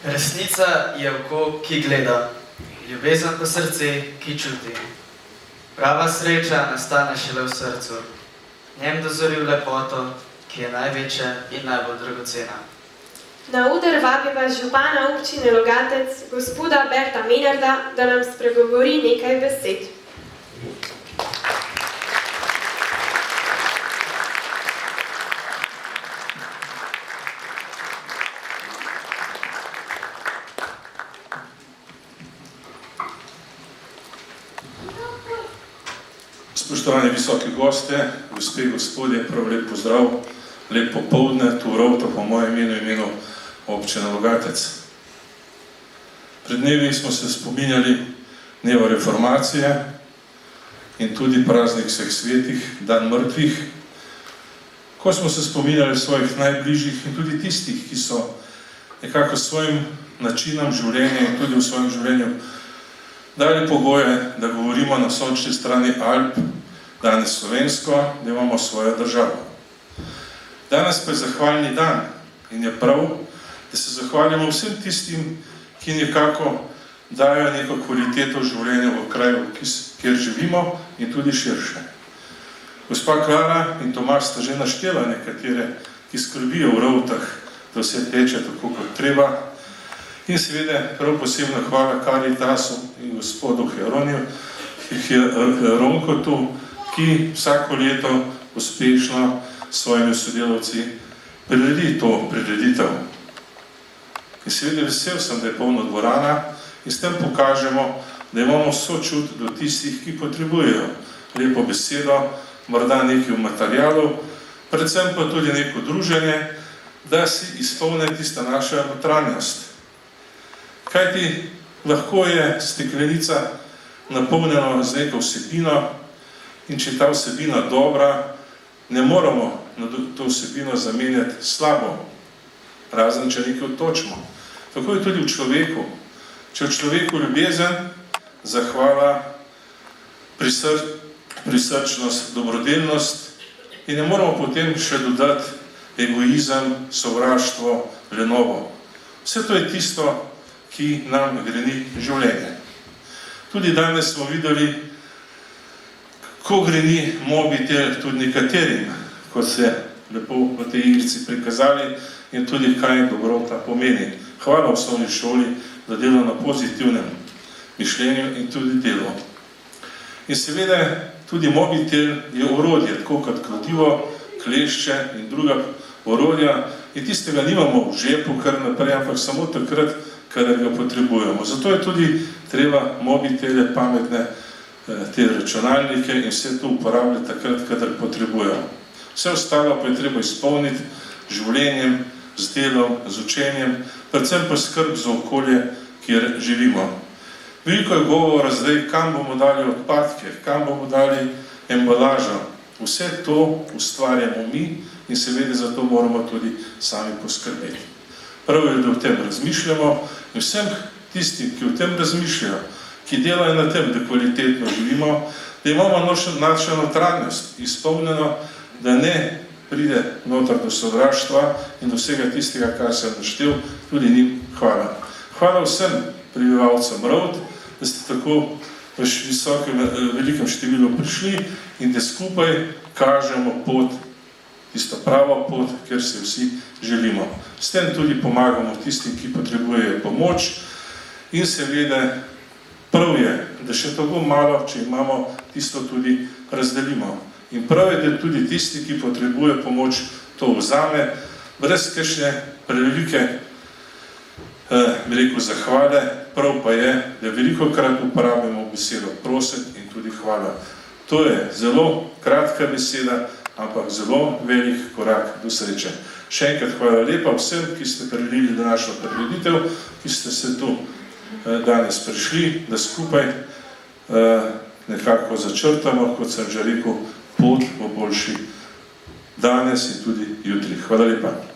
Resnica je oko, ki gleda, ljubezen pa srce, ki čuti. Prava sreča nastane šele v srcu, njem dozori v lepoto, ki je največja in najbolj dragocena. Na oder vabiva župana občine Logatec, gospoda Berta Menarda, da nam spregovori nekaj besed. Spoštovani visoki goste, gospe in gospodje, prav lep pozdrav, lep popoldne, tu Rovto po mojem imenu občine Logatec. Pred dnevi smo se spominjali dneva reformacije in tudi praznik vseh svetih, dan mrtvih, ko smo se spominjali svojih najbližjih in tudi tistih, ki so nekako s svojim načinom življenja in tudi v svojem življenju dali pogoje, da govorimo na sončni strani Alp, danes slovensko, da imamo svojo državo. Danes pa je zahvalni dan in je prav, da se zahvalimo vsem tistim, ki nekako dajo neko kvaliteto življenja v kraju, kjer živimo in tudi širše. Gospa Klara in Tomaž sta že naštela nekatere, ki skrbijo v Rovtah, da vse teče tako kot treba. In seveda prav posebno hvala Karitasu in gospodu Heronkotu, ki vsako leto uspešno s svojimi sodelavci priredi to prireditev. In seveda vesel sem, da je polna dvorana in s tem pokažemo, da imamo sočut do tistih, ki potrebujejo lepo besedo, morda nekaj v materialu, predvsem pa tudi neko druženje, da si izpolne tista naša notranjost. Kajti lahko je steklenica napolnjena z neko vsebino in če ta vsebina dobra, ne moramo na to vsebino zamenjati slabo, razen če nekaj odtočimo. Tako je tudi v človeku. Če v človeku ljubezen, zahvala, prisrčnost, dobrodelnost in ne moramo potem še dodati egoizem, sovraštvo, lenobo. Vse to je tisto, ki nam greni življenje. Tudi danes smo videli, ko greni mobitel tudi nekaterim, ko se lepo v tej igrici prikazali in tudi kaj dobrota pomeni. Hvala osnovni šoli, da dela na pozitivnem mišljenju in tudi delo. In seveda tudi mobitel je orodje, tako kot kladivo, klešče in druga orodja in tistega nimamo v žepu kar naprej, ampak samo takrat, kadar ga potrebujemo. Zato je tudi treba mobitele, pametne te računalnike in vse to uporabljati takrat, kadar potrebujemo. Vse ostalo pa je treba izpolniti življenjem, z delom, z učenjem, predvsem pa skrb za okolje, kjer živimo. Veliko je govora zdaj, kam bomo dali odpadke, kam bomo dali embalažo. Vse to ustvarjamo mi in seveda za to moramo tudi sami poskrbeti. Prav je, da o tem razmišljamo in vsem tistim, ki o tem razmišljajo, ki delajo na tem, da kvalitetno živimo, da imamo našo notranjost izpolnjeno, da ne pride noter do sovraštva in do vsega tistega, kar sem naštel, tudi njim hvala. Hvala vsem prebivalcem Rovt, da ste tako v velikem številu prišli in da skupaj kažemo pot, tisto pravo pot, kjer se vsi želimo. S tem tudi pomagamo tistim, ki potrebujejo pomoč in seveda prav je, da še tako malo, če imamo, tisto tudi razdelimo. In prav je, da tudi tisti, ki potrebujejo pomoč, to vzame, brez kakšne prevelike zahvale, prav pa je, da velikokrat uporabimo besedo prosim in tudi hvala. To je zelo kratka beseda, ampak zelo velik korak do sreče. Še enkrat hvala lepa vsem, ki ste priredili današnjo prireditev, ki ste se tu danes prišli, da skupaj nekako začrtamo, kot sem že rekel, pot v boljši danes in tudi jutri. Hvala lepa.